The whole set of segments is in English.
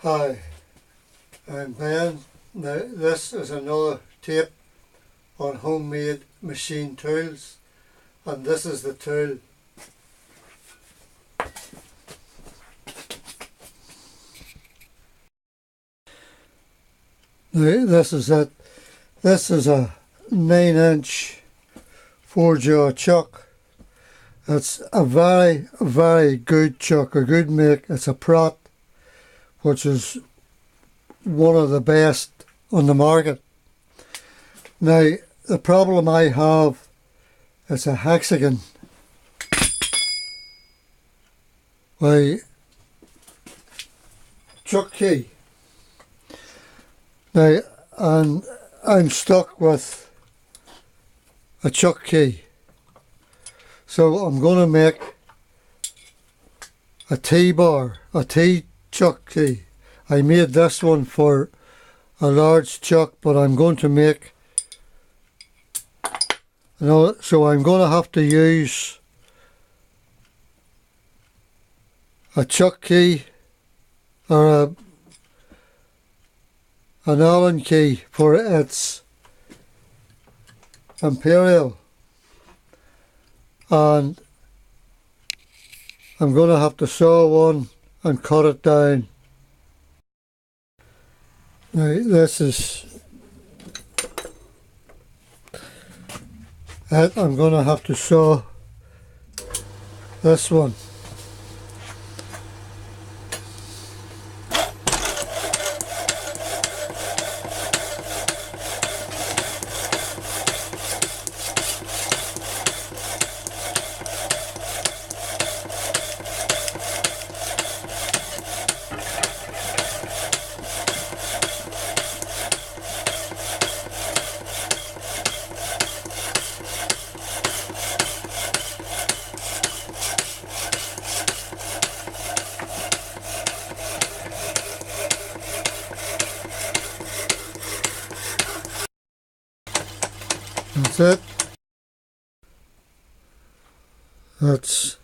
Hi, I'm Ben. Now, this is another tape on homemade machine tools, and this is the tool. Now, this is it. This is a 9-inch 4-jaw chuck. It's a very good chuck, a good make. It's a Pratt, which is one of the best on the market. Now, the problem I have is a hexagon. My chuck key. Now, and I'm stuck with a chuck key. So I'm going to make a T-bar, a T-chuck key. I made this one for a large chuck, but I'm going to make, so I'm going to have to use a chuck key or an Allen key for its imperial, and I'm going to have to saw one and cut it down. Now this is it. I'm going to have to saw this one. That's it. That's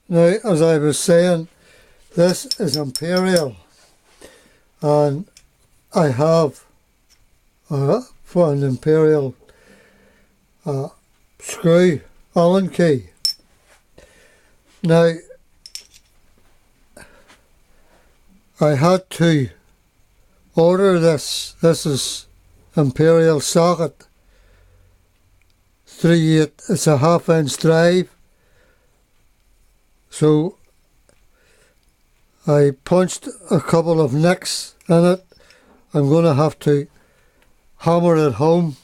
now, as I was saying, this is imperial, and I have for an imperial screw Allen key. Now, I had to order this. This is imperial socket 3/8. It's a 1/2 inch drive. So I punched a couple of nicks in it. I'm going to have to hammer it home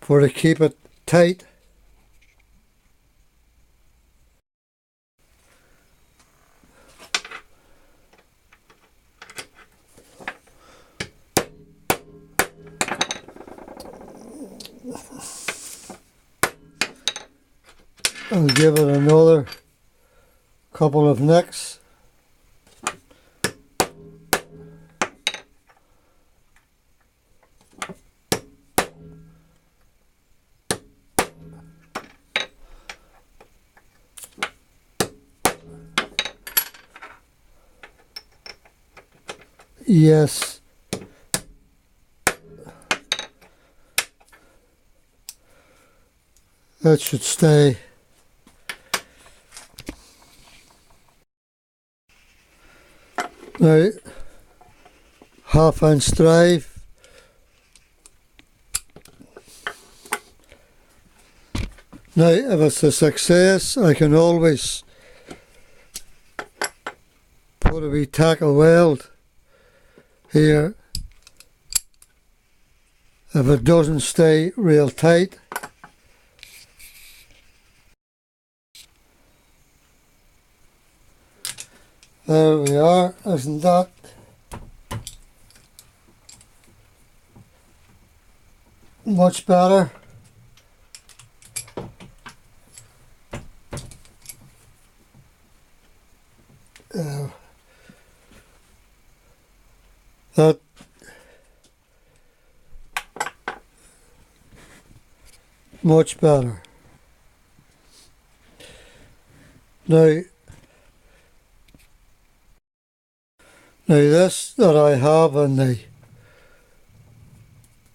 to keep it tight. I'll give it another couple of nicks. Yes. That should stay. Now, 1/2 inch drive. Now, if it's a success, I can always put a wee tackle weld here if it doesn't stay real tight. There we are. Isn't that much better? That much better. Now, Now this that I have in the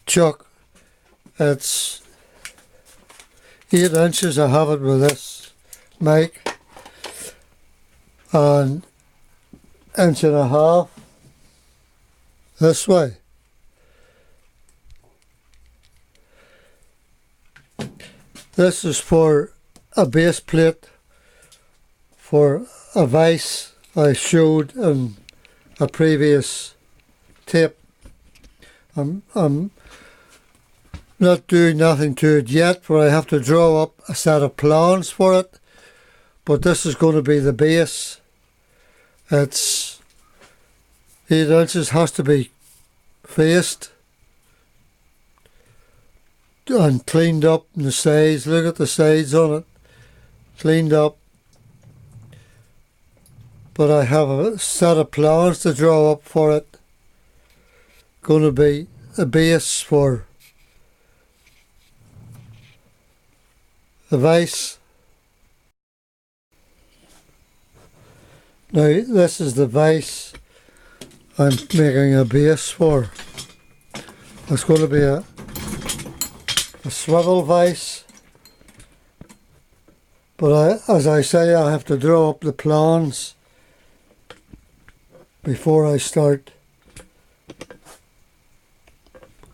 chuck, it's 8 inches. I have it with this mic, and 1.5 inches this way. This is for a base plate for a vise I showed in a previous tape. I'm not doing nothing to it yet, for I have to draw up a set of plans for it, but this is going to be the base. It's 8 inches, has to be faced and cleaned up in the sides. Look at the sides on it, cleaned up. But I have a set of plans to draw up for it. Going to be a base for the vise. Now this is the vise I'm making a base for. It's going to be a swivel vise, but as I say, I have to draw up the plans before I start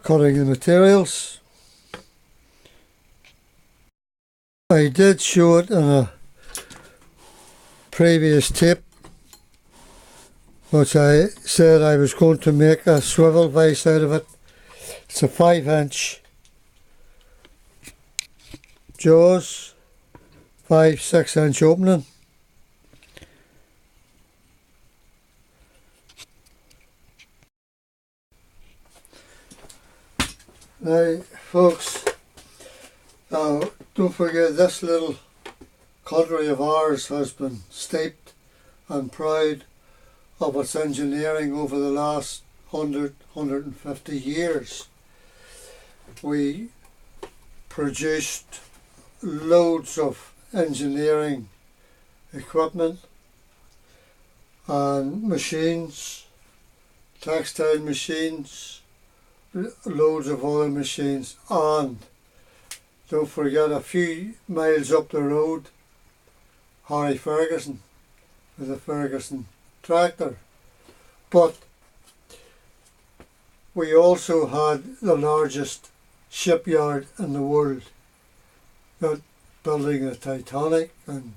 cutting the materials. I did show it in a previous tape, which I said I was going to make a swivel vise out of it. It's a 5-inch jaws, 5-6-inch opening. Now folks, don't forget, this little country of ours has been steeped and proud of its engineering over the last 150 years. We produced loads of engineering equipment and machines, textile machines, loads of other machines, and don't forget, a few miles up the road, Harry Ferguson with the Ferguson tractor. But we also had the largest shipyard in the world, building the Titanic and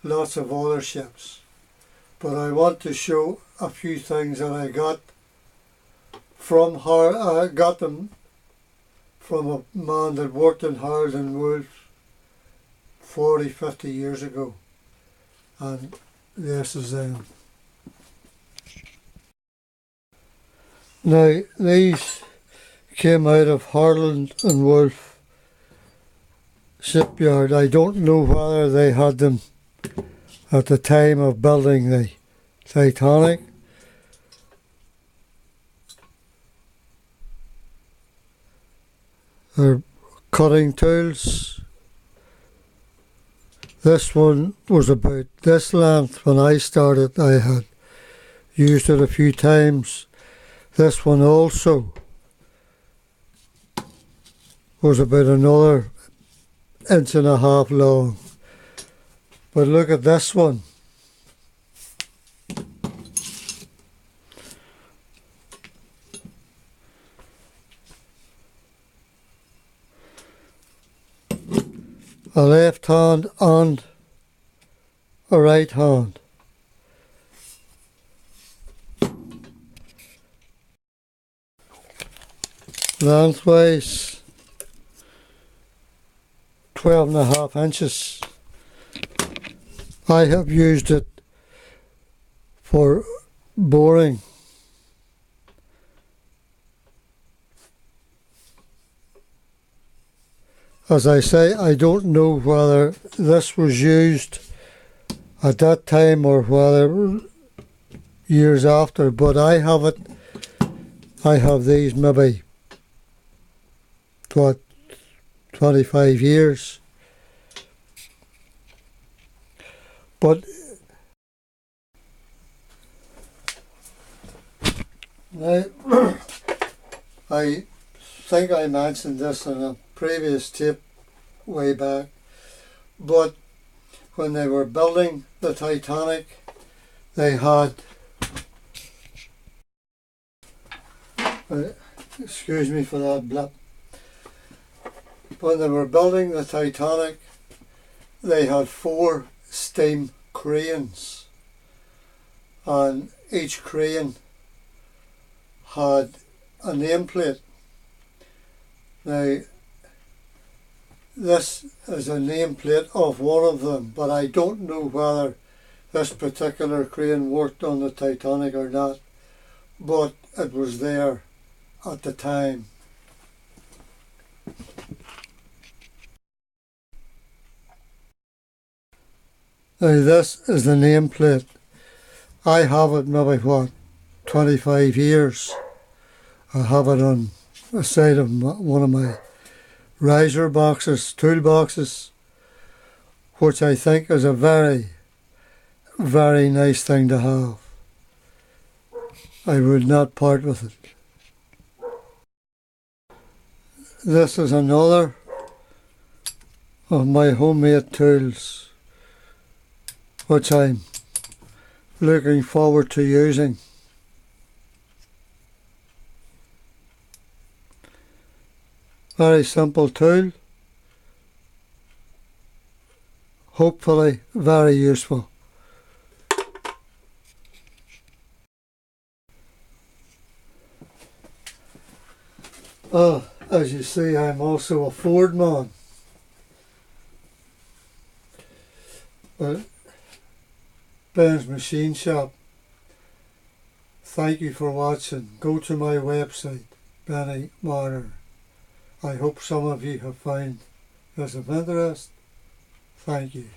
lots of other ships. But I want to show a few things that I got them from a man that worked in Harland and Wolff 40-50 years ago, and this is them. Now these came out of Harland and Wolff shipyard. I don't know whether they had them at the time of building the Titanic. They're cutting tools. This one was about this length when I started. I had used it a few times. This one also was about another 1.5 inches long. But look at this one. A left hand and a right hand. Lengthwise 12.5 inches. I have used it for boring. As I say, I don't know whether this was used at that time or whether years after, but I have it. I have these maybe 25 years. But Now, I think I mentioned this in a previous tape way back, but when they were building the Titanic, they had, excuse me for that blip, when they were building the Titanic, they had 4 steam cranes, and each crane had a nameplate. Now, this is a nameplate of one of them, but I don't know whether this particular crane worked on the Titanic or not, but it was there at the time. Now, this is the nameplate. I have it maybe 25 years. I have it on the side of one of my riser boxes, toolboxes, which I think is a very, very nice thing to have. I would not part with it. This is another of my homemade tools, which I'm looking forward to using. Very simple tool, hopefully very useful. As you see, I'm also a Ford man. Ben's Machine Shop. Thank you for watching. Go to my website, Benny Marner. I hope some of you have found this of interest. Thank you.